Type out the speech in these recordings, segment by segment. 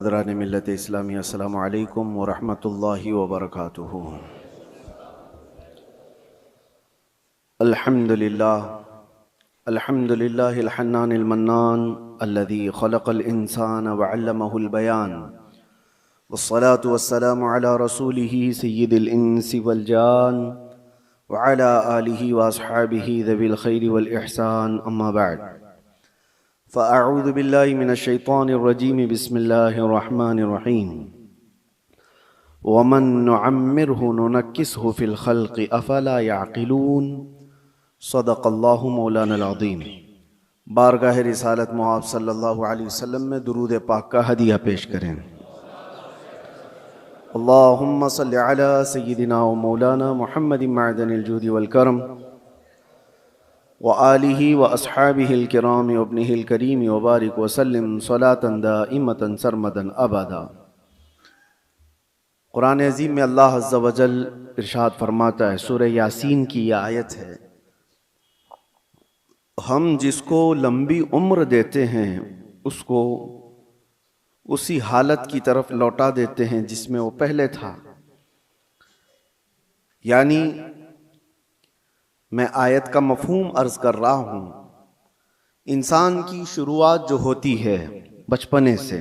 हज़रात मिल्लत इस्लामी अस्सलामु अलैकुम व रहमतुल्लाहि व बरकातुहू। अल्हम्दुलिल्लाह अल्हम्दुलिल्लाहिल हन्नानिल मन्नान अल्लज़ी खलक़ल इंसान व अल्लमहुल बयान वस्सलातु वस्सलामु अला रसूलिही सय्यिदिल इंसी वल जान व अला आलिही व अस्हाबिही ज़विल खैरि वल इहसान अम्मा बअद। फ़अऊज़ु बिल्लाहि मिनश शैतानिर रजीम बिस्मिल्लाहिर रहमानिर रहीम। वमन नुअम्मिरहु नुनक्किसहु फ़िल ख़ल्क़ि अफ़ला यअक़िलून। सदक़ल्लाहु मौलानल अज़ीम। बारगाह रिसालत मुआब सल्लल्लाहु अलैहि वसल्लम में दुरूद पाक का हदिया पेश करें। अल्लाहुम्मा सल्लि अला सय्यिदिना व मौलाना मुहम्मदिन मअदनिल जूदि वल करम व आलिही व अस्हाबिहिल किराम व इब्निहिल करीम व बारिक व सल्लिम सलातन दाइमतन सरमदन अबदा। कुरान अज़ीम में अल्लाह अज़्ज़ा व जल इरशाद फरमाता है, सूरह यासीन की यह आयत है, हम जिसको लंबी उम्र देते हैं उसको उसी हालत की तरफ लौटा देते हैं जिसमें वो पहले था। यानी मैं आयत का मफहूम अर्ज कर रहा हूं, इंसान की शुरुआत जो होती है बचपने से,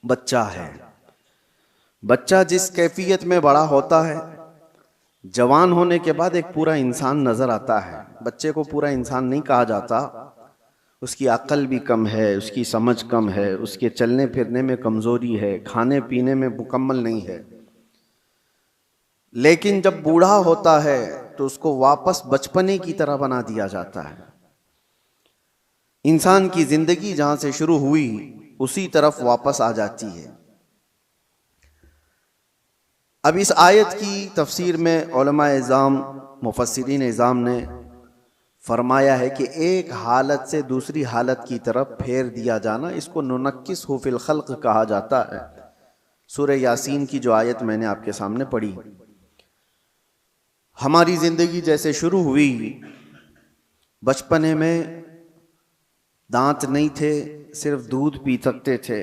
बच्चा है, बच्चा जिस कैफियत में बड़ा होता है, जवान होने के बाद एक पूरा इंसान नजर आता है। बच्चे को पूरा इंसान नहीं कहा जाता, उसकी अक्ल भी कम है, उसकी समझ कम है, उसके चलने फिरने में कमजोरी है, खाने पीने में मुकम्मल नहीं है। लेकिन जब बूढ़ा होता है तो उसको वापस बचपने की तरह बना दिया जाता है। इंसान की जिंदगी जहां से शुरू हुई उसी तरफ वापस आ जाती है। अब इस आयत की तफसीर में उलमाए इज़ाम, मुफस्सिरीन इज़ाम ने फरमाया है कि एक हालत से दूसरी हालत की तरफ फेर दिया जाना, इसको नुनक्किसहु फ़िल ख़ल्क़ कहा जाता है। सूरह यासीन की जो आयत मैंने आपके सामने पढ़ी, हमारी जिंदगी जैसे शुरू हुई, बचपने में दांत नहीं थे, सिर्फ दूध पी सकते थे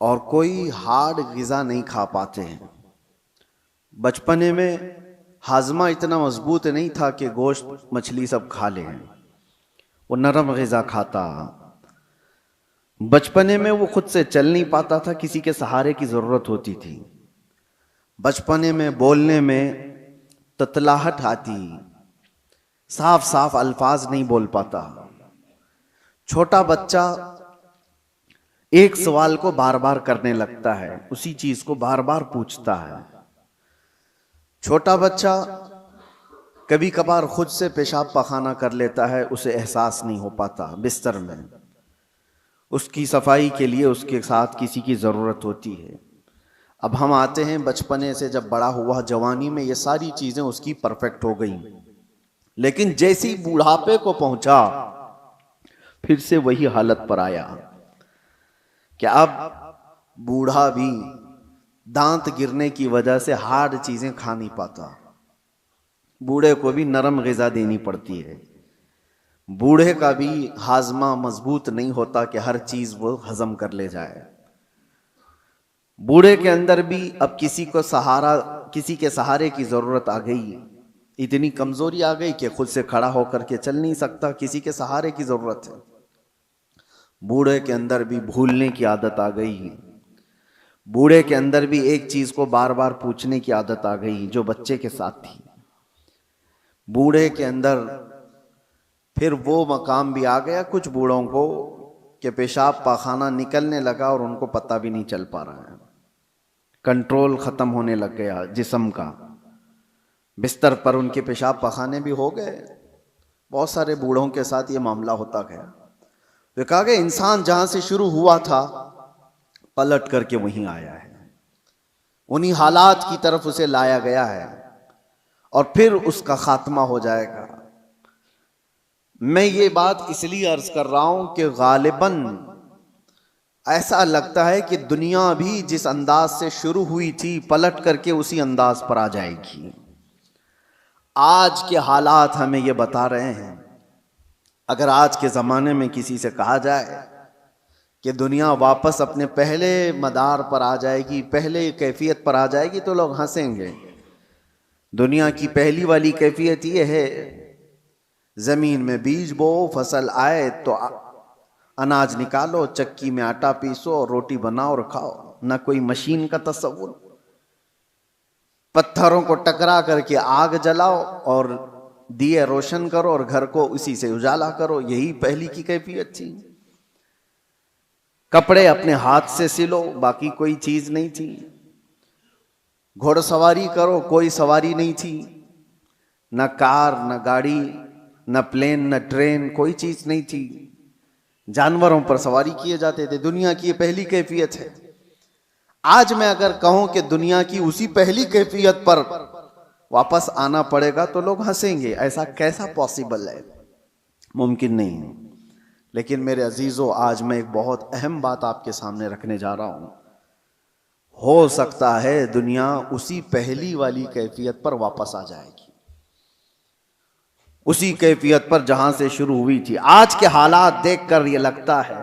और कोई हार्ड ग़िज़ा नहीं खा पाते हैं। बचपने में हाजमा इतना मजबूत नहीं था कि गोश्त मछली सब खा लें, वो नरम ग़िज़ा खाता। बचपने में वो खुद से चल नहीं पाता था, किसी के सहारे की ज़रूरत होती थी। बचपने में बोलने में ततलाहट आती, साफ साफ अल्फाज नहीं बोल पाता। छोटा बच्चा एक सवाल को बार बार करने लगता है, उसी चीज को बार बार पूछता है। छोटा बच्चा कभी कभार खुद से पेशाब पखाना कर लेता है, उसे एहसास नहीं हो पाता बिस्तर में। उसकी सफाई के लिए उसके साथ किसी की जरूरत होती है। अब हम आते हैं बचपने से, जब बड़ा हुआ जवानी में ये सारी चीजें उसकी परफेक्ट हो गई, लेकिन जैसी बुढ़ापे को पहुंचा फिर से वही हालत पर आया कि अब बूढ़ा भी दांत गिरने की वजह से हार्ड चीजें खा नहीं पाता। बूढ़े को भी नरम ग़िज़ा देनी पड़ती है। बूढ़े का भी हाजमा मजबूत नहीं होता कि हर चीज वो हजम कर ले जाए। बूढ़े के अंदर भी अब किसी के सहारे की जरूरत आ गई। इतनी कमजोरी आ गई कि खुद से खड़ा होकर के चल नहीं सकता, किसी के सहारे की जरूरत है। बूढ़े के अंदर भी भूलने की आदत आ गई। बूढ़े के अंदर भी एक चीज को बार बार पूछने की आदत आ गई जो बच्चे के साथ थी। बूढ़े के अंदर फिर वो मकाम भी आ गया कुछ बूढ़ों को कि पेशाब पाखाना निकलने लगा और उनको पता भी नहीं चल पा रहा है। कंट्रोल खत्म होने लग गया जिस्म का। बिस्तर पर उनके पेशाब पखाने भी हो गए। बहुत सारे बूढ़ों के साथ ये मामला होता गया। तो कहा गया इंसान जहां से शुरू हुआ था पलट करके वहीं आया है, उन्हीं हालात की तरफ उसे लाया गया है और फिर उसका खात्मा हो जाएगा। मैं ये बात इसलिए अर्ज कर रहा हूं कि गालिबन ऐसा लगता है कि दुनिया भी जिस अंदाज से शुरू हुई थी पलट करके उसी अंदाज पर आ जाएगी। आज के हालात हमें ये बता रहे हैं। अगर आज के जमाने में किसी से कहा जाए कि दुनिया वापस अपने पहले मदार पर आ जाएगी, पहले कैफियत पर आ जाएगी तो लोग हंसेंगे। दुनिया की पहली वाली कैफियत ये है, जमीन में बीज बो, फसल आए तो अनाज निकालो, चक्की में आटा पीसो और रोटी बनाओ और खाओ। ना कोई मशीन का तस्वुर, पत्थरों को टकरा करके आग जलाओ और दिए रोशन करो और घर को उसी से उजाला करो, यही पहली की कैफियत थी। कपड़े अपने हाथ से सिलो, बाकी कोई चीज नहीं थी। घोड़सवारी करो, कोई सवारी नहीं थी, न कार न गाड़ी न प्लेन न ट्रेन, कोई चीज नहीं थी। जानवरों पर सवारी किए जाते थे। दुनिया की ये पहली कैफियत है। आज मैं अगर कहूं कि दुनिया की उसी पहली कैफियत पर वापस आना पड़ेगा तो लोग हंसेंगे, ऐसा कैसा पॉसिबल है, मुमकिन नहीं है। लेकिन मेरे अजीजों, आज मैं एक बहुत अहम बात आपके सामने रखने जा रहा हूं। हो सकता है दुनिया उसी पहली वाली कैफियत पर वापस आ जाएगी, उसी कैफियत पर जहां से शुरू हुई थी। आज के हालात देखकर यह लगता है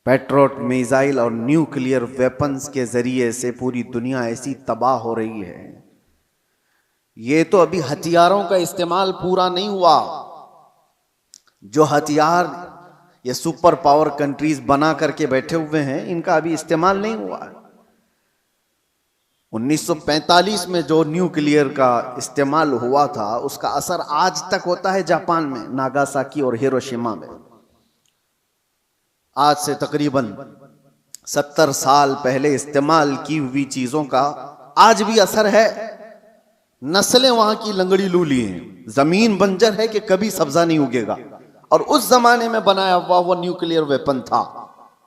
पेट्रोल, मिसाइल और न्यूक्लियर वेपन्स के जरिए से पूरी दुनिया ऐसी तबाह हो रही है। ये तो अभी हथियारों का इस्तेमाल पूरा नहीं हुआ। जो हथियार ये सुपर पावर कंट्रीज बना करके बैठे हुए हैं, इनका अभी इस्तेमाल नहीं हुआ। 1945 में जो न्यूक्लियर का इस्तेमाल हुआ था, उसका असर आज तक होता है जापान में, नागासाकी और हिरोशिमा में। आज से तकरीबन 70 साल पहले इस्तेमाल की हुई चीजों का आज भी असर है। नस्लें वहां की लंगड़ी लूली हैं, जमीन बंजर है कि कभी सब्जा नहीं उगेगा, और उस जमाने में बनाया हुआ वो न्यूक्लियर वेपन था।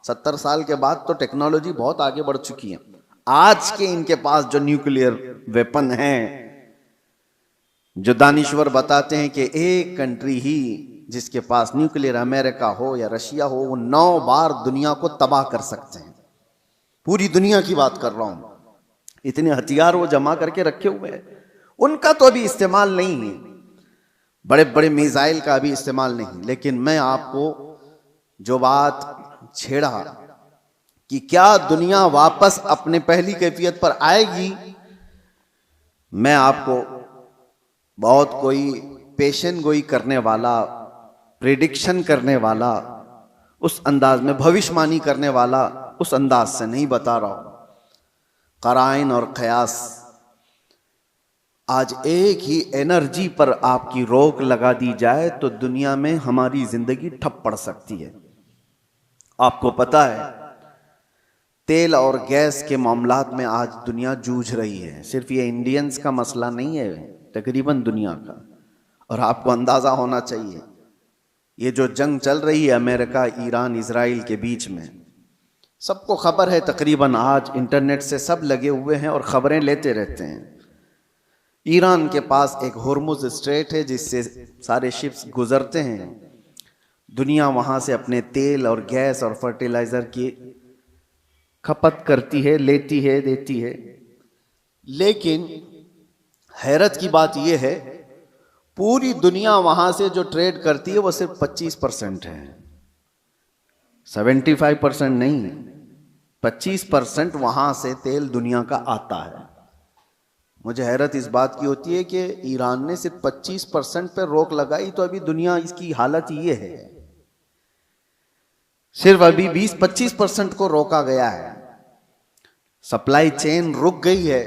70 साल के बाद तो टेक्नोलॉजी बहुत आगे बढ़ चुकी है। आज के इनके पास जो न्यूक्लियर वेपन है, जो दानिश्वर बताते हैं कि एक कंट्री ही जिसके पास न्यूक्लियर, अमेरिका हो या रशिया हो, वो 9 बार दुनिया को तबाह कर सकते हैं। पूरी दुनिया की बात कर रहा हूं। इतने हथियार वो जमा करके रखे हुए हैं। उनका तो अभी इस्तेमाल नहीं है, बड़े बड़े मिसाइल का अभी इस्तेमाल नहीं। लेकिन मैं आपको जो बात छेड़ा कि क्या दुनिया वापस अपने पहली कैफियत पर आएगी, मैं आपको बहुत कोई पेशन गोई करने वाला, प्रेडिक्शन करने वाला, उस अंदाज में भविष्यवाणी करने वाला उस अंदाज से नहीं बता रहा हूं। कराइन और कयास, आज एक ही एनर्जी पर आपकी रोक लगा दी जाए तो दुनिया में हमारी जिंदगी ठप पड़ सकती है। आपको पता है तेल और गैस के मामलात में आज दुनिया जूझ रही है। सिर्फ ये इंडियंस का मसला नहीं है, तकरीबन दुनिया का। और आपको अंदाजा होना चाहिए, ये जो जंग चल रही है अमेरिका, ईरान, इजराइल के बीच में, सबको खबर है। तकरीबन आज इंटरनेट से सब लगे हुए हैं और खबरें लेते रहते हैं। ईरान के पास एक हुर्मुज स्ट्रेट है जिससे सारे शिप्स गुजरते हैं। दुनिया वहां से अपने तेल और गैस और फर्टिलाइजर की खपत करती है, लेती है, देती है। लेकिन हैरत की बात यह है, पूरी दुनिया वहां से जो ट्रेड करती है वो सिर्फ 25% है, 75% नहीं, 25% वहां से तेल दुनिया का आता है। मुझे हैरत इस बात की होती है कि ईरान ने सिर्फ 25% पर रोक लगाई तो अभी दुनिया इसकी हालत ये है। सिर्फ अभी 20-25% को रोका गया है, सप्लाई चेन रुक गई है,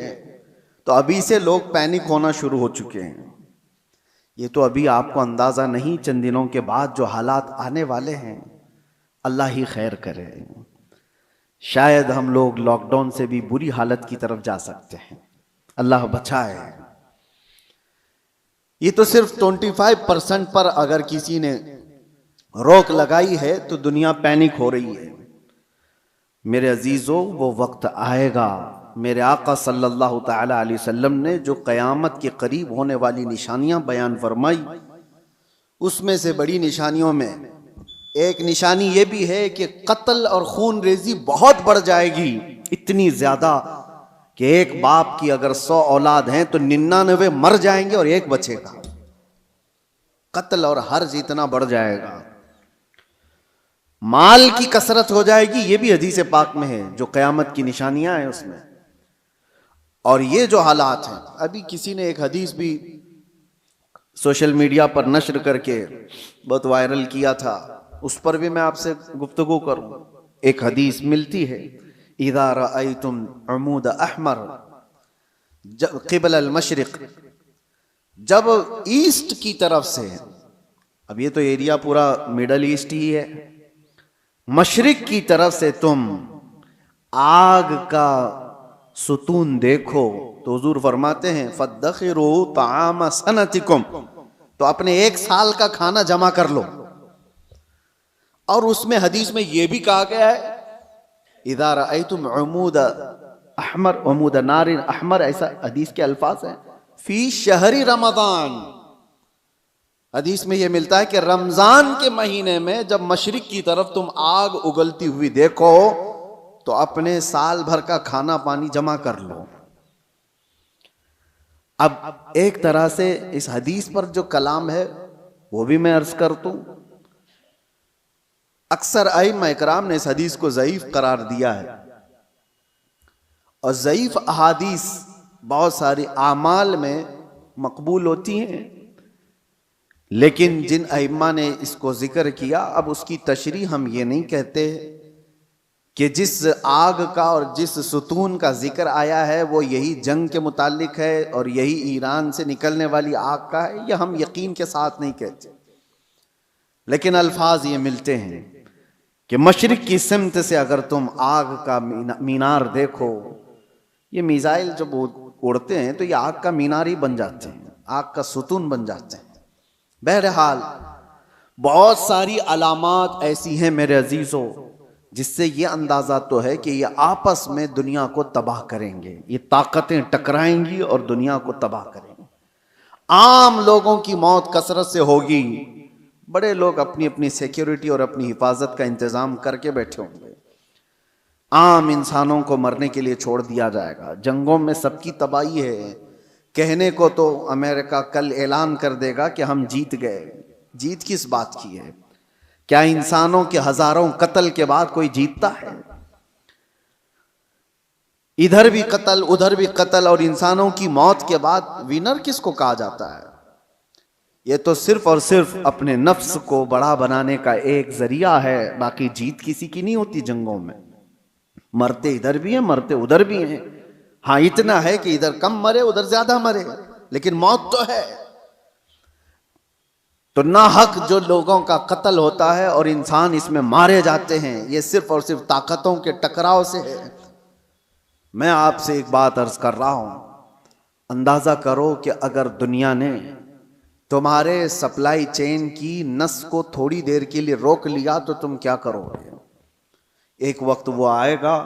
तो अभी से लोग पैनिक होना शुरू हो चुके हैं। ये तो अभी आपको अंदाजा नहीं, चंद दिनों के बाद जो हालात आने वाले हैं, अल्लाह ही खैर करे। शायद हम लोग लॉकडाउन से भी बुरी हालत की तरफ जा सकते हैं, अल्लाह बचाए। ये तो सिर्फ 25% पर अगर किसी ने रोक लगाई है तो दुनिया पैनिक हो रही है। मेरे अजीजों, वो वक्त आएगा, मेरे आका सल्लल्लाहु ताला अलैहि वसल्लम ने जो क़यामत के करीब होने वाली निशानियां बयान फरमाई, उसमें से बड़ी निशानियों में एक निशानी ये भी है कि कत्ल और खून रेजी बहुत बढ़ जाएगी। इतनी ज्यादा कि एक बाप की अगर 100 औलाद हैं तो 99 मर जाएंगे और एक बचेगा। कत्ल और हर्ज इतना बढ़ जाएगा। माल की कसरत हो जाएगी, ये भी हदीस पाक में है, जो क़यामत की निशानियां हैं उसमें। और ये जो हालात हैं, अभी किसी ने एक हदीस भी सोशल मीडिया पर नश्र करके बहुत वायरल किया था, उस पर भी मैं आपसे गुफ्तगू करूं। एक हदीस मिलती है, इज़ा रअयतुम अमूद अहमर क़िबल अल मशरिक़, जब ईस्ट की तरफ से, अब ये तो एरिया पूरा मिडल ईस्ट ही है, मशरिक की तरफ से तुम आग का सुतून देखो तो हुजूर फरमाते हैं फद्दखिरू ताम सनतिकुम, तो अपने एक साल का खाना जमा कर लो। और उसमें हदीस में यह भी कहा गया है, इज़ा रअयतुम उमूद अहमर उमूद नारिन अहमर, ऐसा हदीस के अल्फाज हैं, फी शहरी रमजान। हदीस में यह मिलता है कि रमजान के महीने में जब मशरिक की तरफ तुम आग उगलती हुई देखो तो अपने साल भर का खाना पानी जमा कर लो। अब एक तरह से इस हदीस पर जो कलाम है वो भी मैं अर्ज कर दूं, अक्सर अइम्मा इकराम ने इस हदीस को ज़ईफ करार दिया है, और ज़ईफ अहादीस बहुत सारी आमाल में मकबूल होती हैं, लेकिन जिन अइम्मा ने इसको जिक्र किया, अब उसकी तशरीह हम ये नहीं कहते कि जिस आग का और जिस सुतून का जिक्र आया है वो यही जंग के मुतालिक है और यही ईरान से निकलने वाली आग का है, यह हम यकीन के साथ नहीं कहते। लेकिन अल्फाज ये मिलते हैं कि मशरिक की सिमत से अगर तुम आग का मीनार देखो, ये मिसाइल जब उड़ते हैं तो ये आग का मीनार ही बन जाते हैं, आग का सुतून बन जाते हैं। बहरहाल बहुत सारी अलामात ऐसी हैं मेरे अजीजों, जिससे ये अंदाजा तो है कि ये आपस में दुनिया को तबाह करेंगे, ये ताकतें टकराएंगी और दुनिया को तबाह करेंगे। आम लोगों की मौत कसरत से होगी, बड़े लोग अपनी अपनी सिक्योरिटी और अपनी हिफाजत का इंतजाम करके बैठे होंगे, आम इंसानों को मरने के लिए छोड़ दिया जाएगा। जंगों में सबकी तबाही है, कहने को तो अमेरिका कल ऐलान कर देगा कि हम जीत गए, जीत किस बात की है? क्या इंसानों के हजारों कत्ल के बाद कोई जीतता है? इधर भी कत्ल उधर भी कत्ल, और इंसानों की मौत के बाद विनर किसको कहा जाता है? यह तो सिर्फ और सिर्फ अपने नफ्स को बड़ा बनाने का एक जरिया है, बाकी जीत किसी की नहीं होती जंगों में। मरते इधर भी हैं, मरते उधर भी हैं। हाँ, इतना है कि इधर कम मरे उधर ज्यादा मरे, लेकिन मौत तो है। तो ना हक जो लोगों का कत्ल होता है और इंसान इसमें मारे जाते हैं, ये सिर्फ और सिर्फ ताकतों के टकराव से है। मैं आपसे एक बात अर्ज कर रहा हूं, अंदाजा करो कि अगर दुनिया ने तुम्हारे सप्लाई चेन की नस को थोड़ी देर के लिए रोक लिया तो तुम क्या करोगे? एक वक्त वो आएगा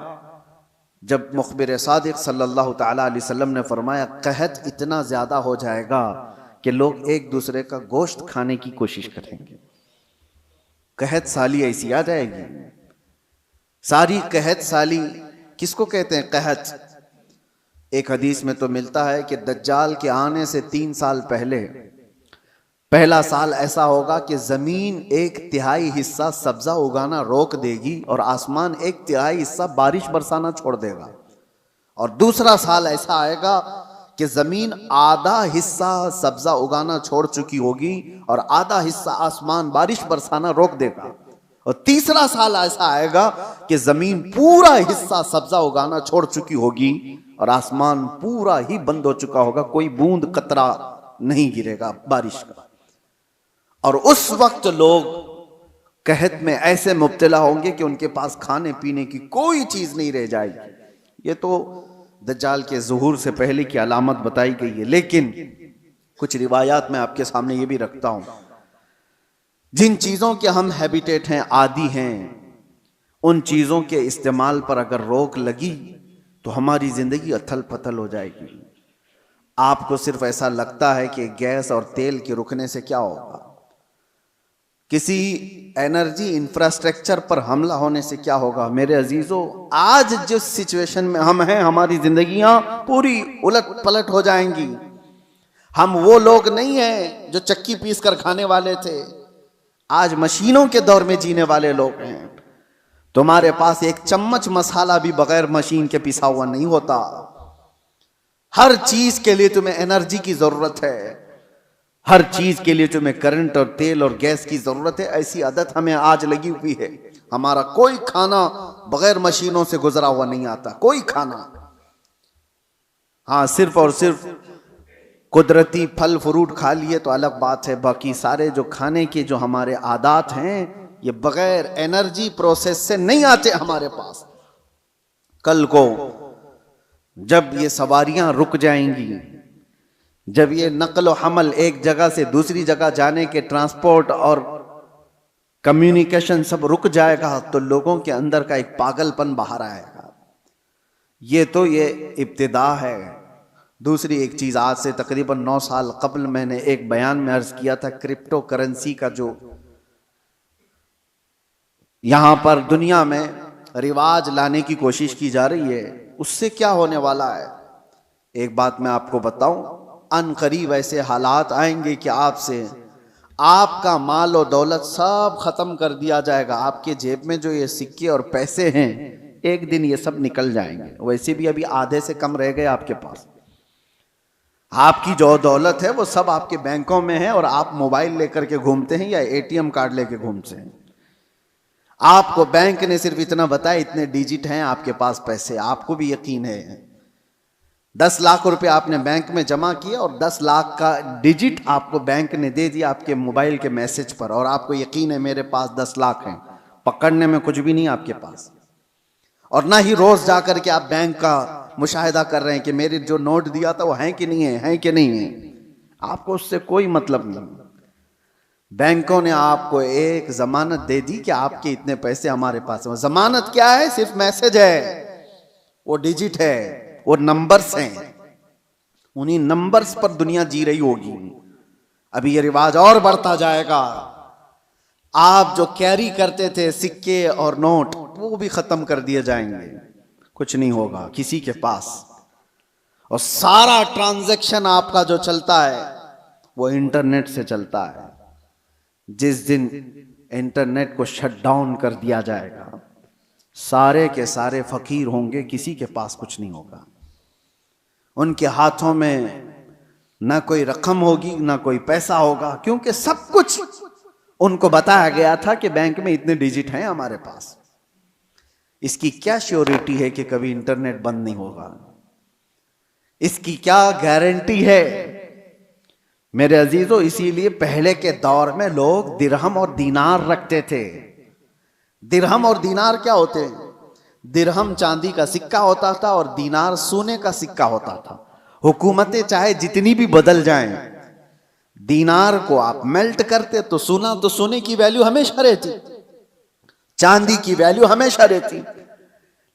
जब मुखबिर सादिक सल्लल्लाहु तआला अलैहि वसल्लम ने फरमाया, कहत इतना ज्यादा हो जाएगा कि लोग एक दूसरे का गोश्त खाने की कोशिश करेंगे। कहत साली ऐसी आ जाएगी। सारी कहत साली किसको कहते हैं? कहत। एक हदीस में तो मिलता है कि दज्जाल के आने से 3 साल पहले पहला साल ऐसा होगा कि जमीन 1/3 हिस्सा सब्जा उगाना रोक देगी और आसमान 1/3 हिस्सा बारिश बरसाना छोड़ देगा। और दूसरा साल ऐसा आएगा कि जमीन आधा हिस्सा सब्जा उगाना छोड़ चुकी होगी और आधा हिस्सा आसमान बारिश बरसाना रोक देगा। और तीसरा साल ऐसा आएगा कि जमीन पूरा हिस्सा सब्जा उगाना छोड़ चुकी होगी और आसमान पूरा ही बंद हो चुका होगा, कोई बूंद कतरा नहीं गिरेगा बारिश का। और उस वक्त लोग कहत में ऐसे मुब्तला होंगे कि उनके पास खाने पीने की कोई चीज नहीं रह जाएगी। ये तो दज्जाल के ज़ुहूर से पहले की अलामत बताई गई है। लेकिन कुछ रिवायात में आपके सामने ये भी रखता हूं, जिन चीजों के हम हैबिटेट हैं, आदी हैं, उन चीजों के इस्तेमाल पर अगर रोक लगी तो हमारी जिंदगी अथल पथल हो जाएगी। आपको सिर्फ ऐसा लगता है कि गैस और तेल के रुकने से क्या होगा, किसी एनर्जी इंफ्रास्ट्रक्चर पर हमला होने से क्या होगा? मेरे अजीजों, आज जिस सिचुएशन में हम हैं, हमारी जिंदगियां पूरी उलट पलट हो जाएंगी। हम वो लोग नहीं हैं जो चक्की पीस कर खाने वाले थे। आज मशीनों के दौर में जीने वाले लोग हैं। तुम्हारे पास एक चम्मच मसाला भी बगैर मशीन के पिसा हुआ नहीं होता। हर चीज के लिए तुम्हें एनर्जी की जरूरत है, हर चीज के लिए तुम्हें करंट और तेल और गैस की जरूरत है। ऐसी आदत हमें आज लगी हुई है। हमारा कोई खाना बगैर मशीनों से गुजरा हुआ नहीं आता, कोई खाना। हाँ, सिर्फ और सिर्फ कुदरती फल फ्रूट खा लिए तो अलग बात है, बाकी सारे जो खाने के जो हमारे आदात हैं ये बगैर एनर्जी प्रोसेस से नहीं आते हमारे पास। कल को जब ये सवारियां रुक जाएंगी, जब ये नकल हमल एक जगह से दूसरी जगह जाने के ट्रांसपोर्ट और कम्युनिकेशन सब रुक जाएगा, तो लोगों के अंदर का एक पागलपन बाहर आएगा। ये इब्तिदा है। दूसरी एक चीज, आज से तकरीबन 9 साल कबल मैंने एक बयान में अर्ज किया था, क्रिप्टो करेंसी का जो यहां पर दुनिया में रिवाज लाने की कोशिश की जा रही है, उससे क्या होने वाला है। एक बात मैं आपको बताऊं, अनकरीब ऐसे हालात आएंगे कि आपसे आपका माल और दौलत सब खत्म कर दिया जाएगा। आपके जेब में जो ये सिक्के और पैसे हैं, एक दिन ये सब निकल जाएंगे। वैसे भी अभी आधे से कम रह गए आपके पास। आपकी जो दौलत है वो सब आपके बैंकों में है और आप मोबाइल लेकर के घूमते हैं या एटीएम कार्ड लेके घूमते हैं। आपको बैंक ने सिर्फ इतना बताया, इतने डिजिट हैं आपके पास पैसे। आपको भी यकीन है 10 लाख रुपए आपने बैंक में जमा किए और 10 लाख का डिजिट आपको बैंक ने दे दिया आपके मोबाइल के मैसेज पर, और आपको यकीन है मेरे पास 10 लाख हैं। पकड़ने में कुछ भी नहीं आपके पास, और ना ही रोज जाकर के आप बैंक का मुशाहिदा कर रहे हैं कि मेरे जो नोट दिया था वो है कि नहीं है कि नहीं है। आपको उससे कोई मतलब नहीं। बैंकों ने आपको एक जमानत दे दी कि आपके इतने पैसे हमारे पास हैं। जमानत क्या है? सिर्फ मैसेज है, वो डिजिट है, वो नंबर्स हैं। उन्हीं नंबर्स पर दुनिया जी रही होगी। अभी ये रिवाज और बढ़ता जाएगा। आप जो कैरी करते थे सिक्के और नोट, वो भी खत्म कर दिए जाएंगे। कुछ नहीं होगा किसी के पास, और सारा ट्रांजैक्शन आपका जो चलता है वो इंटरनेट से चलता है। जिस दिन इंटरनेट को शट डाउन कर दिया जाएगा, सारे के सारे फकीर होंगे, किसी के पास कुछ नहीं होगा। उनके हाथों में ना कोई रकम होगी ना कोई पैसा होगा, क्योंकि सब कुछ उनको बताया गया था कि बैंक में इतने डिजिट हैं हमारे पास। इसकी क्या श्योरिटी है कि कभी इंटरनेट बंद नहीं होगा? इसकी क्या गारंटी है? मेरे अजीजों, इसीलिए पहले के दौर में लोग दिरहम और दीनार रखते थे। दिरहम और दीनार क्या होते हैं? दिरहम चांदी का सिक्का होता था और दीनार सोने का सिक्का होता था। हुकूमतें चाहे जितनी भी बदल जाएं, दीनार को आप मेल्ट करते तो सोने की वैल्यू हमेशा रहती, चांदी की वैल्यू हमेशा रहती।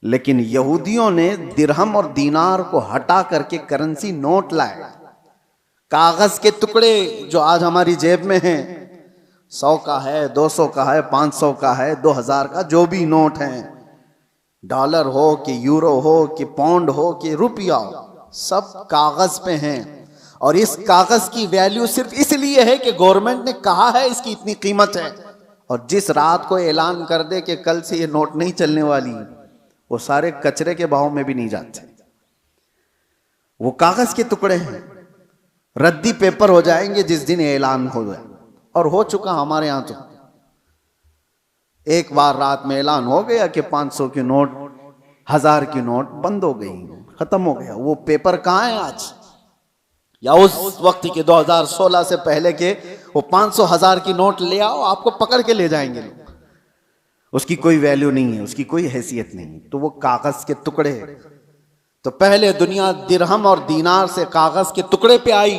लेकिन यहूदियों ने दिरहम और दीनार को हटा करके करेंसी नोट लाए। कागज के टुकड़े जो आज हमारी जेब में हैं, 100 का है, 200 का है, 500 का है, 2000 का, जो भी नोट हैं, डॉलर हो कि यूरो हो कि पाउंड हो कि रुपया हो, सब कागज पे हैं। और इस कागज की वैल्यू सिर्फ इसलिए है कि गवर्नमेंट ने कहा है इसकी इतनी कीमत है। और जिस रात को ऐलान कर दे कि कल से ये नोट नहीं चलने वाली, वो सारे कचरे के भाव में भी नहीं जाते। वो कागज के टुकड़े हैं, रद्दी पेपर हो जाएंगे जिस दिन ऐलान हो जाए। और हो चुका हमारे यहां। तो एक बार रात में ऐलान हो गया कि 500 की नोट, 1000 की नोट बंद हो गई, खत्म हो गया। वो पेपर कहां है आज? या उस वक्त के 2016 से पहले के वो 500 1000 की नोट ले आओ, आपको पकड़ के ले जाएंगे लोग। उसकी कोई वैल्यू नहीं है, उसकी कोई हैसियत नहीं। तो वो कागज के टुकड़े। तो पहले दुनिया दिरहम और दीनार से कागज के टुकड़े पे आई,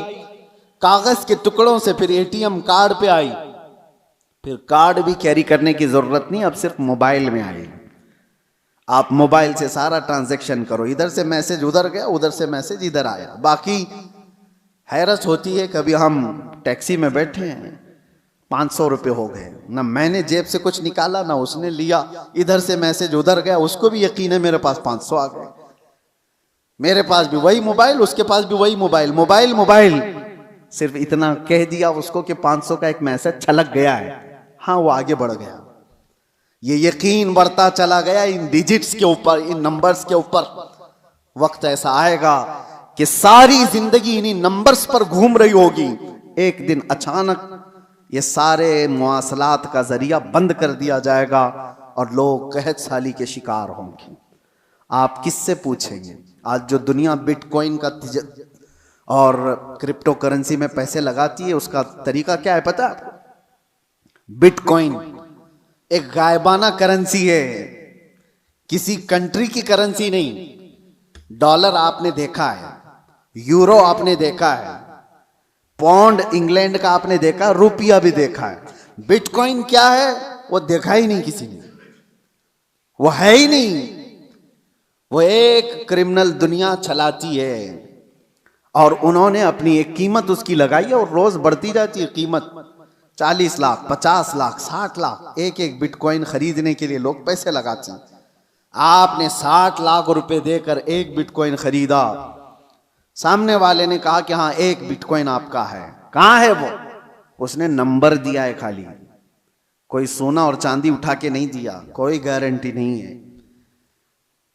कागज के टुकड़ों से फिर एटीएम कार्ड पे आई, फिर कार्ड भी कैरी करने की जरूरत नहीं, अब सिर्फ मोबाइल में आई। आप मोबाइल से सारा ट्रांजैक्शन करो, इधर से मैसेज उधर गया, उधर से मैसेज इधर आया। बाकी हैरत होती है, कभी हम टैक्सी में बैठे हैं, 500 रुपये हो गए, ना मैंने जेब से कुछ निकाला ना उसने लिया, इधर से मैसेज उधर गया, उसको भी यकीन है मेरे पास 500 आ गए। मेरे पास भी वही मोबाइल, उसके पास भी वही मोबाइल, मोबाइल सिर्फ इतना कह दिया उसको कि 500 का एक मैसेज छलक गया है, हाँ वो आगे बढ़ गया, ये यकीन बढ़ता चला गया इन डिजिट्स के ऊपर, इन नंबर्स के ऊपर। वक्त ऐसा आएगा कि सारी जिंदगी इन्हीं नंबर्स पर घूम रही होगी, एक दिन अचानक ये सारे मुआसलात का जरिया बंद कर दिया जाएगा और लोग कहत साली के शिकार होंगे। आप किससे पूछेंगे? आज जो दुनिया बिटकॉइन का और क्रिप्टो करेंसी में पैसे लगाती है, उसका तरीका क्या है पता है आपको? बिटकॉइन एक गायबाना करेंसी है, किसी कंट्री की करेंसी नहीं। डॉलर आपने देखा है, यूरो आपने देखा है, पौंड इंग्लैंड का आपने देखा, रुपया भी देखा है। बिटकॉइन क्या है वो देखा ही नहीं किसी ने, वो है ही नहीं। वो एक क्रिमिनल दुनिया चलाती है और उन्होंने अपनी एक कीमत उसकी लगाई है और रोज बढ़ती जाती है कीमत। 40 लाख, 50 लाख, 60 लाख एक एक बिटकॉइन खरीदने के लिए लोग पैसे लगाते हैं। आपने 60 लाख रुपए देकर एक बिटकॉइन खरीदा, सामने वाले ने कहा कि हाँ एक बिटकॉइन आपका है। कहाँ है वो? उसने नंबर दिया है खाली, कोई सोना और चांदी उठा के नहीं दिया, कोई गारंटी नहीं है।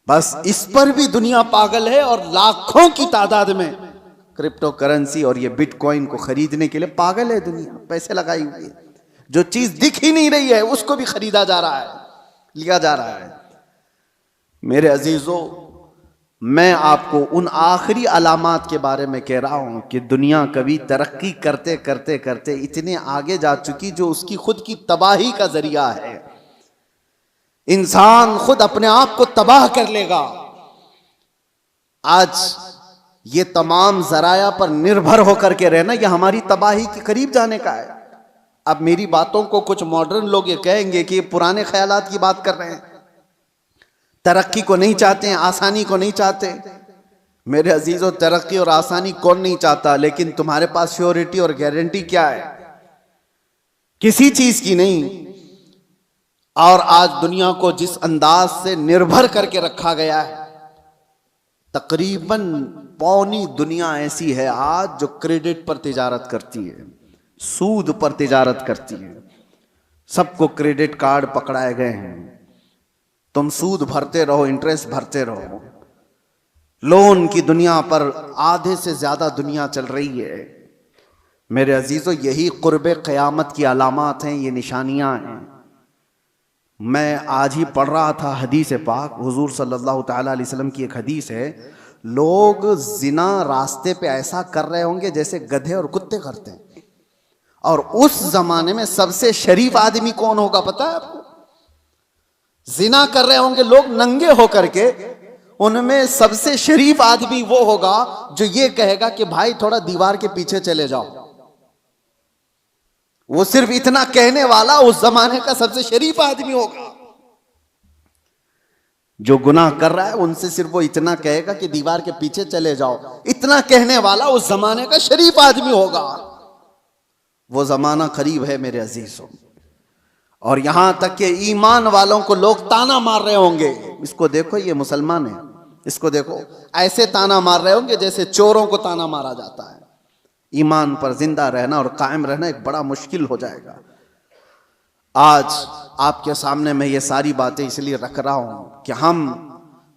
बस इस पर भी दुनिया पागल है और लाखों की तादाद में क्रिप्टो करेंसी और ये बिटकॉइन को खरीदने के लिए पागल है दुनिया, पैसे लगाई हुई है। जो चीज दिख ही नहीं रही है उसको भी खरीदा जा रहा है, लिया जा रहा है। मेरे अजीजों, मैं आपको उन आखिरी अलामात के बारे में कह रहा हूं कि दुनिया कभी तरक्की करते करते करते इतने आगे जा चुकी जो उसकी खुद की तबाही का जरिया है। इंसान खुद अपने आप को तबाह कर लेगा। आज ये तमाम जराया पर निर्भर होकर के रहना, यह हमारी तबाही के करीब जाने का है। अब मेरी बातों को कुछ मॉडर्न लोग ये कहेंगे कि पुराने ख्यालात की बात कर रहे हैं, तरक्की को नहीं चाहते हैं, आसानी को नहीं चाहते। मेरे अजीजों, तरक्की और आसानी कौन नहीं चाहता, लेकिन तुम्हारे पास श्योरिटी और गारंटी क्या है? किसी चीज की नहीं। और आज दुनिया को जिस अंदाज से निर्भर करके रखा गया है, तकरीबन पौनी दुनिया ऐसी है आज जो क्रेडिट पर तिजारत करती है, सूद पर तिजारत करती है। सबको क्रेडिट कार्ड पकड़ाए गए हैं, तुम सूद भरते रहो, इंटरेस्ट भरते रहो। लोन की दुनिया पर आधे से ज्यादा दुनिया चल रही है। मेरे अजीजों, यही कुर्बे क़यामत की अलामात हैं, ये निशानियां हैं। मैं आज ही पढ़ रहा था हदीस पाक, हुजूर सल्लल्लाहु ताला अलैहि वसल्लम की एक हदीस है, लोग जिना रास्ते पे ऐसा कर रहे होंगे जैसे गधे और कुत्ते करते हैं। और उस जमाने में सबसे शरीफ आदमी कौन होगा पता है आपको? जिना कर रहे होंगे लोग नंगे होकर के, उनमें सबसे शरीफ आदमी वो होगा जो ये कहेगा कि भाई थोड़ा दीवार के पीछे चले जाओ। वो सिर्फ इतना कहने वाला उस जमाने का सबसे शरीफ आदमी होगा। जो गुनाह कर रहा है उनसे सिर्फ वो इतना कहेगा कि दीवार के पीछे चले जाओ, इतना कहने वाला उस जमाने का शरीफ आदमी होगा। वो जमाना करीब है मेरे अजीजों। और यहां तक कि ईमान वालों को लोग ताना मार रहे होंगे, इसको देखो ये मुसलमान है, इसको देखो, ऐसे ताना मार रहे होंगे जैसे चोरों को ताना मारा जाता है। ईमान पर जिंदा रहना और कायम रहना एक बड़ा मुश्किल हो जाएगा। आज आपके सामने मैं ये सारी बातें इसलिए रख रहा हूं कि हम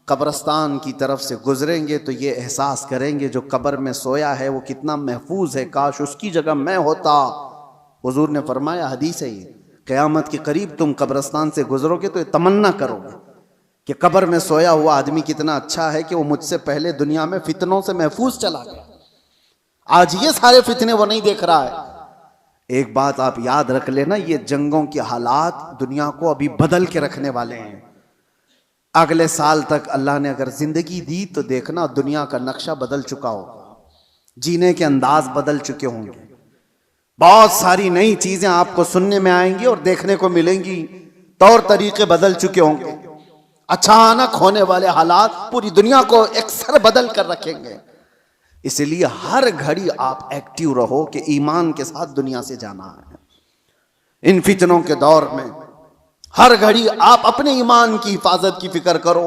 कब्रस्तान की तरफ से गुजरेंगे तो ये एहसास करेंगे जो कब्र में सोया है वो कितना महफूज है, काश उसकी जगह मैं होता। हुजूर ने फरमाया, हदीस है ये, क़यामत के करीब तुम कब्रस्तान से गुजरोगे तो ये तमन्ना करोगे कि कब्र में सोया हुआ आदमी कितना अच्छा है कि वो मुझसे पहले दुनिया में फितनों से महफूज चला गया। आज ये सारे फितने वो नहीं देख रहा है। एक बात आप याद रख लेना, ये जंगों के हालात दुनिया को अभी बदल के रखने वाले हैं। अगले साल तक अल्लाह ने अगर जिंदगी दी तो देखना दुनिया का नक्शा बदल चुका होगा, जीने के अंदाज बदल चुके होंगे, बहुत सारी नई चीजें आपको सुनने में आएंगी और देखने को मिलेंगी, तौर तरीके बदल चुके होंगे। अचानक होने वाले हालात पूरी दुनिया को एकसर बदल कर रखेंगे। इसलिए हर घड़ी आप एक्टिव रहो कि ईमान के साथ दुनिया से जाना है। इन फितनों के दौर में हर घड़ी आप अपने ईमान की हिफाजत की फिक्र करो।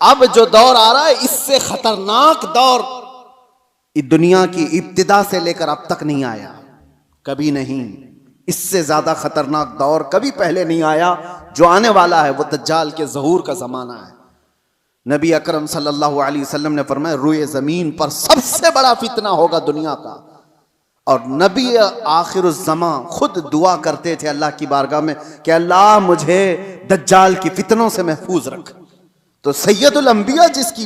अब जो दौर आ रहा है इससे खतरनाक दौर दुनिया की इब्तिदा से लेकर अब तक नहीं आया, कभी नहीं। इससे ज्यादा खतरनाक दौर कभी पहले नहीं आया। जो आने वाला है वो दज्जाल के ज़हूर का जमाना है। नबी अकरम सल्लल्लाहु अलैहि वसल्लम ने फरमाया, रुए जमीन पर सबसे बड़ा फितना होगा दुनिया का। और नबी आखिरुज़्ज़मा खुद दुआ करते थे अल्लाह की बारगाह में कि अल्लाह मुझे दज्जाल की फितनों से महफूज रख। तो सैयदुल अंबिया जिसकी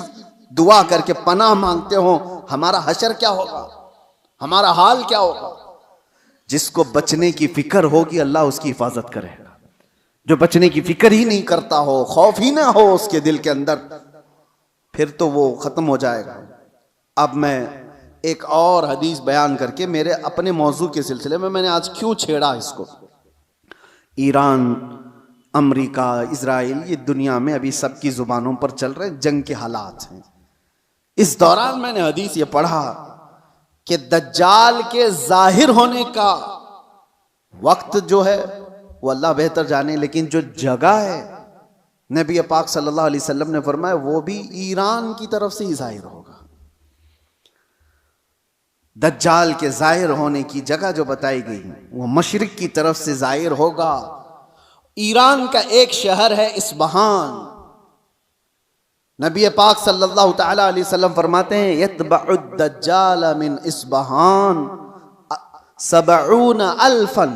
दुआ करके पनाह मांगते हो, हमारा हशर क्या होगा, हमारा हाल क्या होगा। जिसको बचने की फिक्र होगी अल्लाह उसकी हिफाजत करेगा। जो बचने की फिक्र ही नहीं करता हो, खौफ ही ना हो उसके दिल के अंदर, फिर तो वो खत्म हो जाएगा। अब मैं एक और हदीस बयान करके मेरे अपने मौजू के सिलसिले में, मैंने आज क्यों छेड़ा इसको, ईरान, अमेरिका, इजराइल, ये दुनिया में अभी सबकी जुबानों पर चल रहे जंग के हालात हैं। इस दौरान मैंने हदीस ये पढ़ा कि दज्जाल के जाहिर होने का वक्त जो है वो अल्लाह बेहतर जाने, लेकिन जो जगह है नबी पाक सल्लल्लाहु अलैहि वसल्लम ने फरमाया वो भी ईरान की तरफ से ही जाहिर होगा। दज्जाल के जाहिर होने की जगह जो बताई गई वो मशरिक की तरफ से जाहिर होगा। ईरान का एक शहर है इस्फहान। नबी पाक सल्लल्लाहु तआला अलैहि वसल्लम फरमाते हैं, यतबउ दज्जाल मिन इस्फहान 70 अल्फन।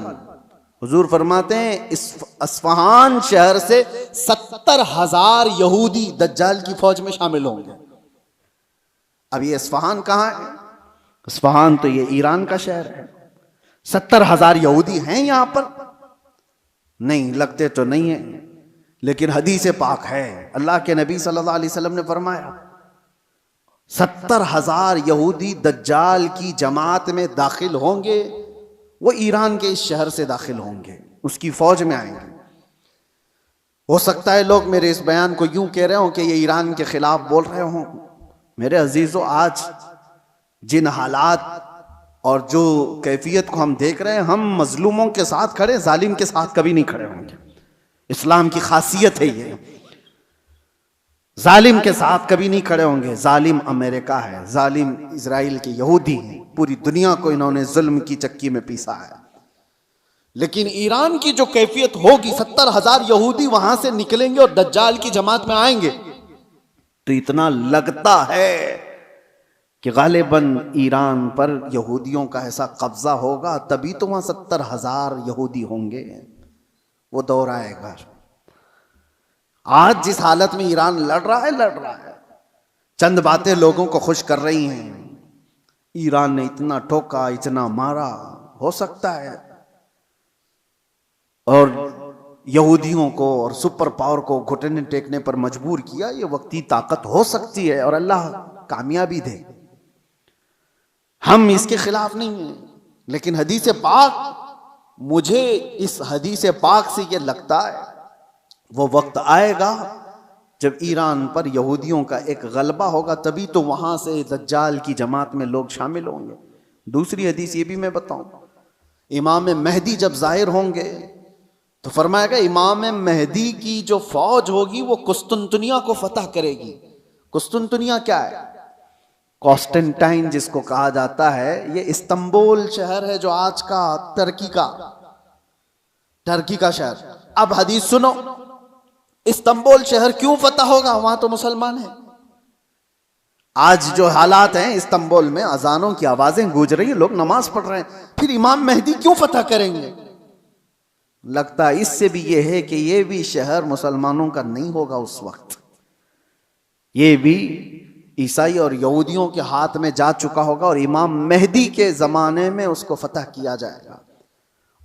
हुजूर फरमाते हैं इस्फहान शहर से 70,000 यहूदी दज्जाल की फौज में शामिल होंगे। अब ये इस्फहान कहाँ है? इस्फहान तो ये ईरान का शहर है। 70,000 यहूदी हैं यहां पर? नहीं, लगते तो नहीं है, लेकिन हदीस पाक है। अल्लाह के नबी सल्लल्लाहु अलैहि वसल्लम ने फरमाया 70,000 यहूदी दज्जाल की जमात में दाखिल होंगे। वो ईरान के इस शहर से दाखिल होंगे, उसकी फौज में आएंगे। हो सकता है लोग मेरे इस बयान को यूं कह रहे हो कि ये ईरान के खिलाफ बोल रहे हो। मेरे अजीजों, आज जिन हालात और जो कैफियत को हम देख रहे हैं, हम मजलूमों के साथ खड़े, जालिम के साथ कभी नहीं खड़े होंगे। इस्लाम की खासियत है ये, जालिम के साथ कभी नहीं खड़े होंगे। जालिम अमेरिका है, जालिम इजराइल के यहूदी हैं, पूरी दुनिया को इन्होंने जुल्म की चक्की में पीसा है। लेकिन ईरान की जो कैफियत होगी, 70,000 यहूदी वहां से निकलेंगे और दज्जाल की जमात में आएंगे, तो इतना लगता है कि गालिबन ईरान पर यहूदियों का ऐसा कब्जा होगा, तभी तो वहां 70,000 यहूदी होंगे। वो दौर आएगा। आज जिस हालत में ईरान लड़ रहा है, चंद बातें लोगों को खुश कर रही हैं। ईरान ने इतना ठोका, इतना मारा, हो सकता है, और यहूदियों को और सुपर पावर को घुटने टेकने पर मजबूर किया। ये वक्ती ताकत हो सकती है और अल्लाह कामयाबी दे, हम इसके खिलाफ नहीं हैं। लेकिन हदीस पाक, मुझे इस हदीस पाक से ये लगता है वो वक्त आएगा जब ईरान पर यहूदियों का एक गलबा होगा, तभी तो वहां से दज्जाल की जमात में लोग शामिल होंगे। दूसरी हदीस ये भी मैं बताऊं, इमाम मेहदी जब जाहिर होंगे तो फरमाएगा इमाम मेहदी की जो फौज होगी वो कुस्तुनतुनिया को फतह करेगी। कुस्तुनतुनिया क्या है? कॉन्स्टेंटाइन जिसको कहा जाता है, ये इस्तांबुल शहर है जो आज का टर्की का शहर। अब हदीस सुनो, इस्तांबुल शहर क्यों फतह होगा? वहां तो मुसलमान हैं। आज जो हालात हैं इस्तांबुल में, अजानों की आवाजें गूंज रही हैं, लोग नमाज पढ़ रहे हैं, फिर इमाम मेहदी क्यों फतह करेंगे? लगता है इससे भी यह है कि यह भी शहर मुसलमानों का नहीं होगा उस वक्त, ये भी ईसाई और यहूदियों के हाथ में जा चुका होगा और इमाम मेहदी के जमाने में उसको फतह किया जाएगा।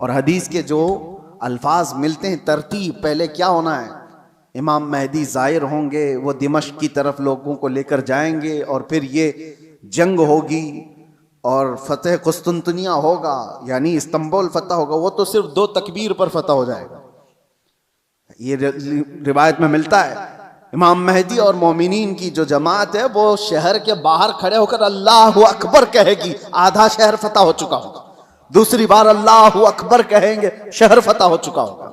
और हदीस के जो अल्फाज मिलते हैं, तरतीब, पहले क्या होना है, इमाम मेहदी जाहिर होंगे, वो दिमश्क की तरफ लोगों को लेकर जाएंगे और फिर ये जंग होगी और फतेह कुस्तुनतुनिया होगा, यानी इस्तांबुल फतह होगा। वो तो सिर्फ 2 तकबीर पर फतह हो जाएगा, ये रिवायत में मिलता है। इमाम मेहदी और मोमिनीन की जो जमात है वो शहर के बाहर खड़े होकर अल्लाहु अकबर कहेगी, आधा शहर फतह हो चुका होगा। दूसरी बार अल्लाहु अकबर कहेंगे, शहर फतह हो चुका होगा।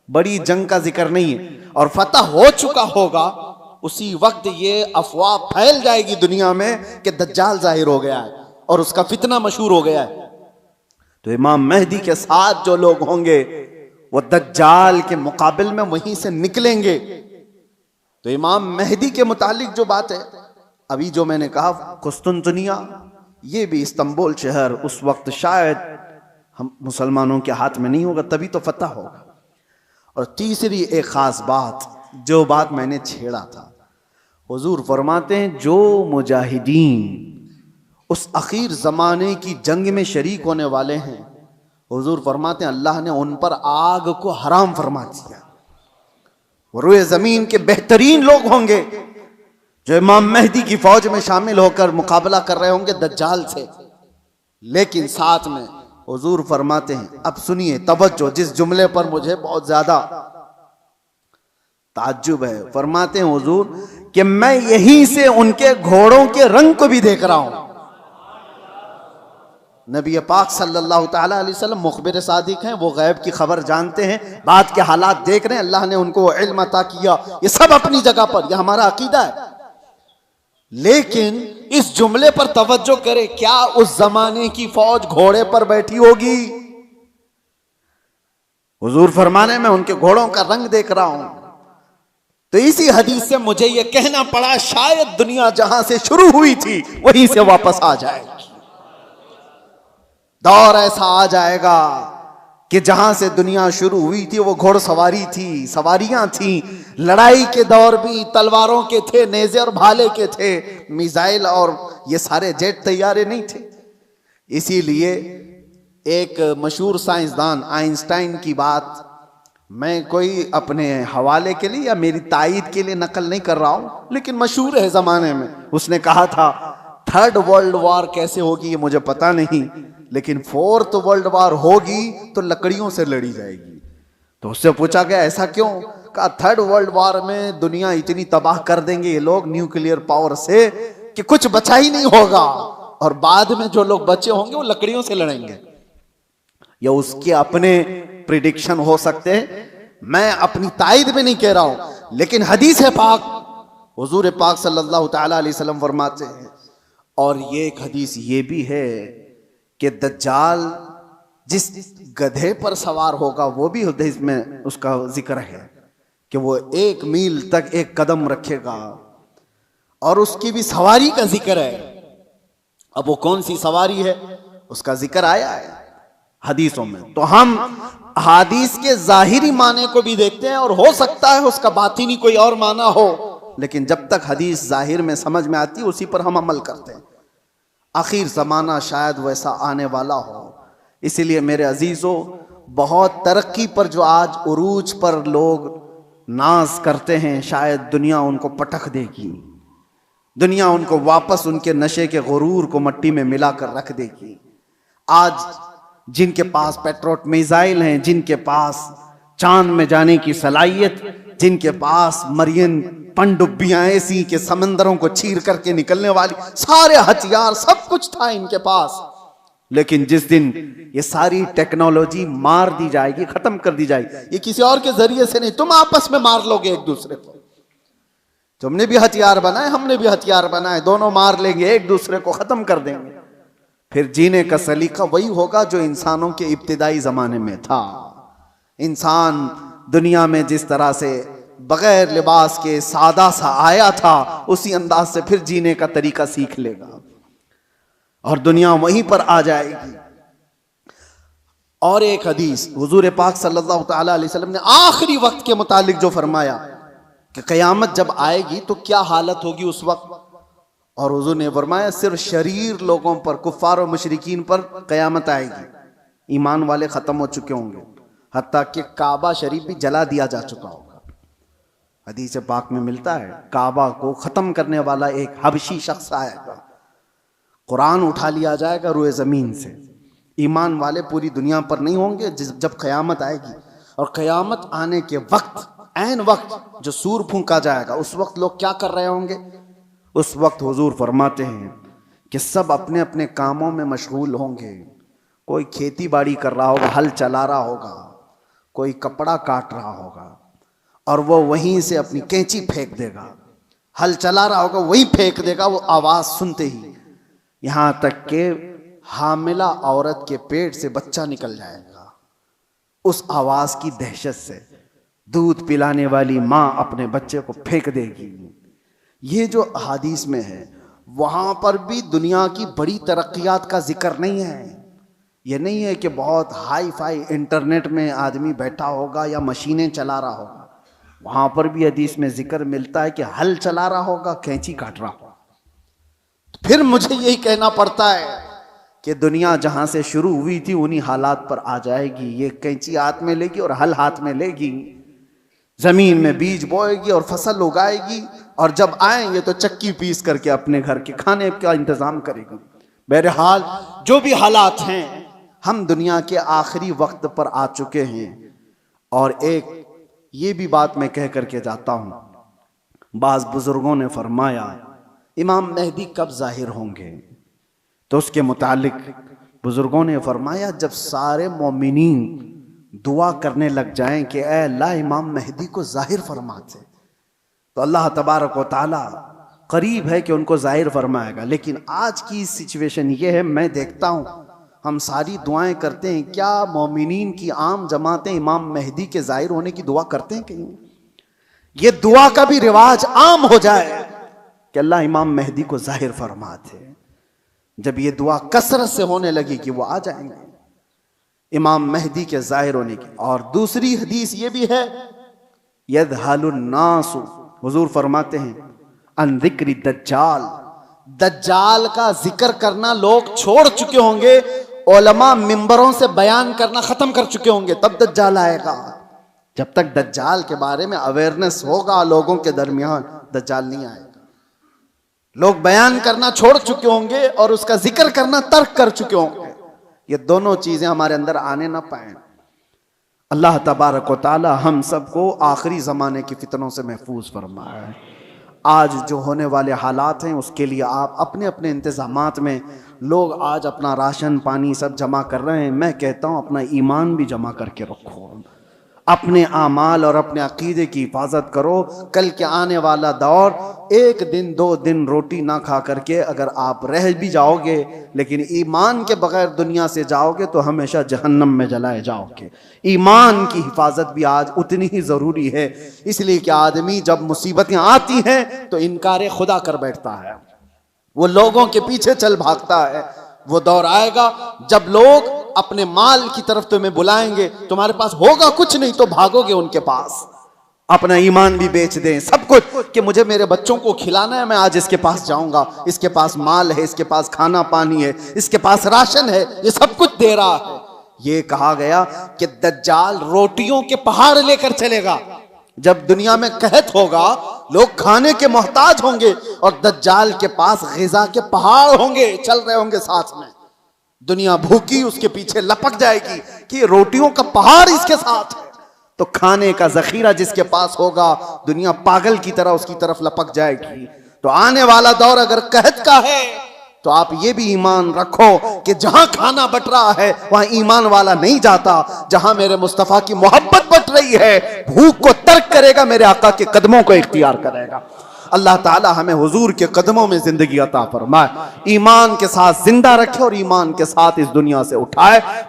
बड़ी जंग का जिक्र नहीं है, और फतह हो चुका होगा उसी वक्त ये अफवाह फैल जाएगी दुनिया में कि दज्जाल जाहिर हो गया है और उसका फितना मशहूर हो गया है। तो इमाम मेहदी के साथ जो लोग होंगे वो दज्जाल के मुकाबिल में वहीं से निकलेंगे। तो इमाम मेहदी के मुतालिक जो बात है, अभी जो मैंने कहा कुस्तुनतुनिया, ये भी इस्तांबुल शहर उस वक्त शायद हम मुसलमानों के हाथ में नहीं होगा, तभी तो फतह होगा। और तीसरी एक खास बात, जो बात मैंने छेड़ा था, हुजूर फरमाते हैं जो मुजाहिदीन उस आखिर जमाने की जंग में शरीक होने वाले हैं, हुजूर फरमाते हैं अल्लाह ने उन पर आग को हराम फरमा दिया। रुए जमीन के बेहतरीन लोग होंगे जो इमाम मेहदी की फौज में शामिल होकर मुकाबला कर रहे होंगे दज्जाल से। लेकिन साथ में हुजूर फरमाते हैं, अब सुनिए तवज्जो, जिस जुमले पर मुझे बहुत ज्यादा ताज्जुब है, फरमाते हैं हुजूर कि मैं यहीं से उनके घोड़ों के रंग को भी देख रहा हूं। नबी पाक सल्लल्लाहु ताला अलैहि वसल्लम मुखबिर सादिक हैं, वो गैब की खबर जानते हैं, बाद के हालात देख रहे हैं, अल्लाह ने उनको इल्म अता किया। ये सब अपनी जगह पर, यह हमारा अकीदा है। लेकिन इस जुमले पर तवज्जो करें, क्या उस जमाने की फौज घोड़े पर बैठी होगी? हुजूर फरमाने में उनके घोड़ों का रंग देख रहा हूं। तो इसी हदीस से मुझे यह कहना पड़ा, शायद दुनिया जहां से शुरू हुई थी वहीं से वापस आ जाएगी। दौर ऐसा आ जाएगा कि जहां से दुनिया शुरू हुई थी वो घोड़सवारी थी, सवारियां थी, लड़ाई के दौर भी तलवारों के थे, नेज़े और भाले के थे, मिसाइल और ये सारे जेट तैयारे नहीं थे। इसीलिए एक मशहूर साइंसदान आइंस्टाइन की बात मैं कोई अपने हवाले के लिए या मेरी तायीद के लिए नकल नहीं कर रहा हूं, लेकिन मशहूर है जमाने में। उसने कहा था थर्ड वर्ल्ड वॉर कैसे होगी ये मुझे पता नहीं, लेकिन फोर्थ वर्ल्ड वॉर होगी तो लकड़ियों से लड़ी जाएगी। तो उससे पूछा गया ऐसा क्यों? कहा थर्ड वर्ल्ड वॉर में दुनिया इतनी तबाह कर देंगे ये लोग न्यूक्लियर पावर से कि कुछ बचा ही नहीं होगा, और बाद में जो लोग बचे होंगे वो लकड़ियों से लड़ेंगे। या उसके अपने प्रिडिक्शन हो सकते हैं, मैं अपनी तायद में नहीं कह रहा हूं, लेकिन हदीस है पाक, हुजूर पाक सल्लल्लाहु ताला अलैहि वसल्लम फरमाते हैं। और ये एक हदीस ये भी है कि दज्जाल जिस गधे पर सवार होगा, वो भी हदीस में उसका जिक्र है कि वो 1 मील तक एक कदम रखेगा, और उसकी भी सवारी का जिक्र है। अब वो कौन सी सवारी है उसका जिक्र आया है हदीसों में। तो हम हदीस के जाहिरी माने को भी देखते हैं, और हो सकता है उसका बातिनी कोई और माना हो, लेकिन जब तक हदीस जाहिर में समझ में आती है उसी पर हम अमल करते हैं। आखिर ज़माना शायद वैसा आने वाला हो। इसीलिए मेरे अजीज़ों, बहुत तरक्की पर जो आज उरूज पर लोग नाज करते हैं, शायद दुनिया उनको पटक देगी, दुनिया उनको वापस उनके नशे के गुरूर को मट्टी में मिलाकर रख देगी। आज जिनके पास पेट्रोट मिसाइल हैं, जिनके पास चांद में जाने की सलाहियत, जिनके पास मरियन पनडुब्बियां ऐसी के समंदरों को चीर करके निकलने वाली सारे हथियार, सब कुछ था इनके पास, लेकिन जिस दिन ये सारी टेक्नोलॉजी मार दी जाएगी, खत्म कर दी जाएगी, ये किसी और के जरिए से नहीं, तुम आपस में मार लोगे एक दूसरे को। तुमने भी हथियार बनाए, हमने भी हथियार बनाए, दोनों मार लेंगे, एक दूसरे को खत्म कर देंगे। फिर जीने का सलीका वही होगा जो इंसानों के इब्तिदाई जमाने में था। इंसान दुनिया में जिस तरह से बगैर लिबास के सादा सा आया था, उसी अंदाज से फिर जीने का तरीका सीख लेगा और दुनिया वहीं पर आ जाएगी। और एक हदीस हुजूर पाक सल्लल्लाहु ताला अलैहि वसल्लम ने आखिरी वक्त के मुतालिक जो फरमाया कि क़यामत जब आएगी तो क्या हालत होगी उस वक्त, और हुजूर ने फरमाया सिर्फ शरीर लोगों पर, कुफ्फार और मुशरिकीन पर क़यामत आएगी, ईमान वाले खत्म हो चुके होंगे, हत्ता कि काबा शरीफ भी जला दिया जा चुका होगा। हदीस पाक में मिलता है काबा को खत्म करने वाला एक हबशी शख्स आएगा, कुरान उठा लिया जाएगा रुए जमीन से। ईमान वाले पूरी दुनिया पर नहीं होंगे जब क़यामत आएगी, और क़यामत आने के वक्त, ऐन वक्त जो सूर फूंका जाएगा, उस वक्त लोग क्या कर रहे होंगे? उस वक्त हुजूर फरमाते हैं कि सब अपने अपने कामों में मशगूल होंगे। कोई खेती बाड़ी कर रहा होगा, हल चला रहा होगा, कोई कपड़ा काट रहा होगा, और वो वहीं से अपनी कैंची फेंक देगा, हल चला रहा होगा वहीं फेंक देगा, वो आवाज़ सुनते ही, यहाँ तक कि हामिला औरत के पेट से बच्चा निकल जाएगा। उस आवाज की दहशत से दूध पिलाने वाली मां अपने बच्चे को फेंक देगी। ये जो हदीस में है, वहां पर भी दुनिया की बड़ी तरक्कियात का जिक्र नहीं है। ये नहीं है कि बहुत हाई फाई इंटरनेट में आदमी बैठा होगा या मशीनें चला रहा होगा। वहां पर भी हदीस में जिक्र मिलता है कि हल चला रहा होगा, कैंची काट रहा होगा। तो फिर मुझे यही कहना पड़ता है कि दुनिया जहां से शुरू हुई थी उन्हीं हालात पर आ जाएगी। ये कैंची हाथ में लेगी और हल हाथ में लेगी, जमीन में बीज बोएगी और फसल उगाएगी, और जब आएंगे तो चक्की पीस करके अपने घर के खाने का इंतजाम करेगी। बहरहाल जो भी हालात हैं, हम दुनिया के आखिरी वक्त पर आ चुके हैं। और एक ये भी बात मैं कह करके जाता हूं, बाज बुजुर्गों ने फरमाया इमाम मेहदी कब जाहिर होंगे, तो उसके मुतालिक बुजुर्गों ने फरमाया जब सारे मोमिनीन दुआ करने लग जाएं कि ऐ अल्लाह इमाम मेहदी को जाहिर फरमाते, तो अल्लाह तबारक व तआला करीब है कि उनको जाहिर फरमाएगा। लेकिन आज की सिचुएशन ये है, मैं देखता हूं हम सारी दुआएं करते हैं, क्या मोमिनीन की आम जमातें इमाम मेहदी के जाहिर होने की दुआ करते हैं? कहीं ये दुआ का भी रिवाज आम हो जाए कि अल्लाह इमाम मेहदी को जाहिर फरमाते। जब ये दुआ कसरत से होने लगी कि वो आ जाएंगे इमाम मेहदी के जाहिर होने की। और दूसरी हदीस ये भी है, यदहलुन नासु, हुजूर फरमाते हैं अन जिक्री दज्जाल, दज्जाल का जिक्र करना लोग छोड़ चुके होंगे, उलमा मिंबरों से बयान करना खत्म कर चुके होंगे, तब दज्जाल आएगा। जब तक दज्जाल के बारे में अवेयरनेस होगा लोगों के दरमियान, दज्जाल नहीं आएगा। लोग बयान करना छोड़ चुके होंगे और उसका जिक्र करना तर्क कर चुके होंगे। ये दोनों चीजें हमारे अंदर आने ना पाए। अल्लाह तबारक व तआला हम सबको आखिरी जमाने की फितनों से महफूज फरमाए। आज जो होने वाले हालात हैं उसके लिए आप अपने अपने इंतजामात में, लोग आज अपना राशन पानी सब जमा कर रहे हैं, मैं कहता हूँ अपना ईमान भी जमा करके रखो, अपने आमाल और अपने अकीदे की हिफाजत करो। कल के आने वाला दौर, एक दिन दो दिन रोटी ना खा करके अगर आप रह भी जाओगे, लेकिन ईमान के बगैर दुनिया से जाओगे तो हमेशा जहन्नम में जलाए जाओगे। ईमान की हिफाजत भी आज उतनी ही ज़रूरी है, इसलिए कि आदमी जब मुसीबतें आती हैं तो इनकार खुदा कर बैठता है, वो लोगों के पीछे चल भागता है। वो दौर आएगा जब लोग अपने माल की तरफ तुम्हें बुलाएंगे, तुम्हारे पास होगा कुछ नहीं तो भागोगे उनके पास, अपना ईमान भी बेच दें, सब कुछ, कि मुझे मेरे बच्चों को खिलाना है, मैं आज इसके पास जाऊंगा, इसके पास माल है, इसके पास खाना पानी है, इसके पास राशन है, ये सब कुछ दे रहा है। ये कहा गया कि दज्जाल रोटियों के पहाड़ लेकर चलेगा। जब दुनिया में कहत होगा, लोग खाने के मोहताज होंगे और दज्जाल के पास ग़िज़ा के पहाड़ होंगे, चल रहे होंगे साथ में। दुनिया भूखी उसके पीछे लपक जाएगी कि रोटियों का पहाड़ इसके साथ है, तो खाने का जखीरा जिसके पास होगा, दुनिया पागल की तरह उसकी तरफ लपक जाएगी। तो आने वाला दौर अगर कहत का है तो आप ये भी ईमान रखो कि जहां खाना बट रहा है वहां ईमान वाला नहीं जाता। जहां मेरे मुस्तफा की मोहब्बत बट रही है, भूख को तर्क करेगा, मेरे आका के कदमों को इख्तियार करेगा। अल्लाह ताला हमें हुजूर के कदमों में जिंदगी अता फरमाए, ईमान के साथ जिंदा रखे और ईमान के साथ इस दुनिया से उठाए।